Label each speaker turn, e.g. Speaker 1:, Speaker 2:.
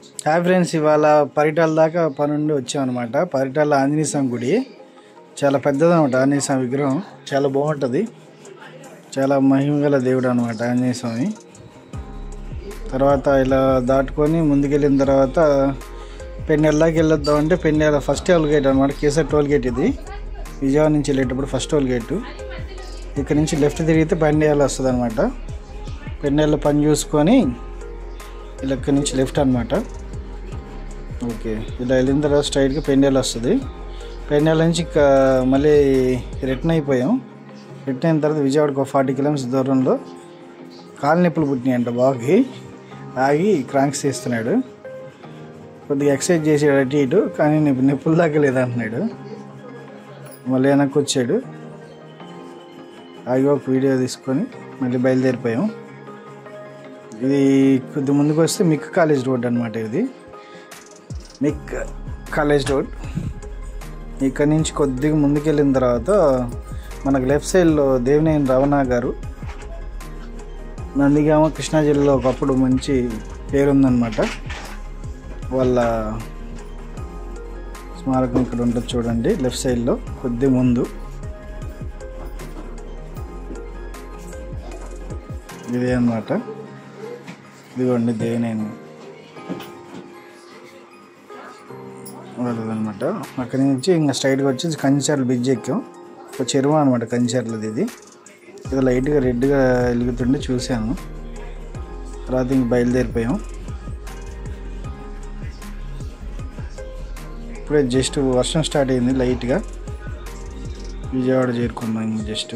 Speaker 1: Hi friends, ఇవాళ పరిటాల దాకా పనుండి వచ్చామన్నమాట. పరిటాల ఆంజనేయ స్వామి గుడి చాలా పెద్దదన్నమాట. ఆంజనేయ స్వామి విగ్రహం చాలా బాగుంటుంది. చాలా మహిమగల దేవుడు అనమాట ఆంజనేయ స్వామి. తర్వాత ఇలా దాటుకొని ముందుకెళ్ళిన తర్వాత పెన్నెల్లాకి వెళ్ళొద్దామంటే పెన్నెల ఫస్ట్ టోల్ గేట్ అనమాట. కేసర్ టోల్ గేట్ ఇది. విజయవాడ నుంచి వెళ్ళేటప్పుడు ఫస్ట్ టోల్ గేటు. ఇక్కడ నుంచి లెఫ్ట్ తిరిగితే పెన్నెల వస్తుంది అనమాట. పెన్నెల పని చూసుకొని ఇలా ఇక్కడి నుంచి లెఫ్ట్ అనమాట. ఓకే, ఇలా వెళ్ళిన తర్వాత స్ట్రైట్గా పెన్నెల వస్తుంది. పెన్నెల నుంచి మళ్ళీ రిటర్న్ అయిపోయాం. రిటర్న్ అయిన తర్వాత విజయవాడకు 40 కిలోమీటర్స్ దూరంలో కాలు నొప్పులు పుట్టినాయంట బాగా. ఆగి క్రాంక్స్ చేస్తున్నాడు. కొద్దిగా ఎక్సర్సైజ్ చేసాడు అటు ఇటు, కానీ నొప్పులు దాకా లేదంటున్నాడు. మళ్ళీ వెనక్కి వచ్చాడు. ఆగి ఒక వీడియో తీసుకొని మళ్ళీ బయలుదేరిపోయాం. ఇది కొద్ది ముందుకు వస్తే మిక్ కాలేజ్ రోడ్ అనమాట. ఇది మిక్ కాలేజ్ రోడ్. ఇక్కడ నుంచి కొద్దిగా ముందుకెళ్ళిన తర్వాత మనకు లెఫ్ట్ సైడ్లో దేవినేని రమణ గారు, నందిగామ కృష్ణా జిల్లాలో ఒకప్పుడు మంచి పేరుందనమాట. వాళ్ళ స్మారకం ఇక్కడ ఉంటుంది చూడండి, లెఫ్ట్ సైడ్లో కొద్ది ముందు. ఇదే అన్నమాట. ఇదిగోండి దేవినేని వాళ్ళదనమాట. అక్కడి నుంచి ఇంకా స్ట్రైట్గా వచ్చి కంచెర్ల బ్రిడ్జ్ ఎక్కాం. ఒక చెరువు అనమాట కంచెర్లది. ఇది లైట్గా రెడ్గా వెలుగుతుండే చూశాను. తర్వాత ఇంక బయలుదేరిపోయాం. ఇప్పుడే జస్ట్ వర్షం స్టార్ట్ అయింది లైట్గా. విజయవాడ చేరుకున్నాం ఇంక జస్ట్.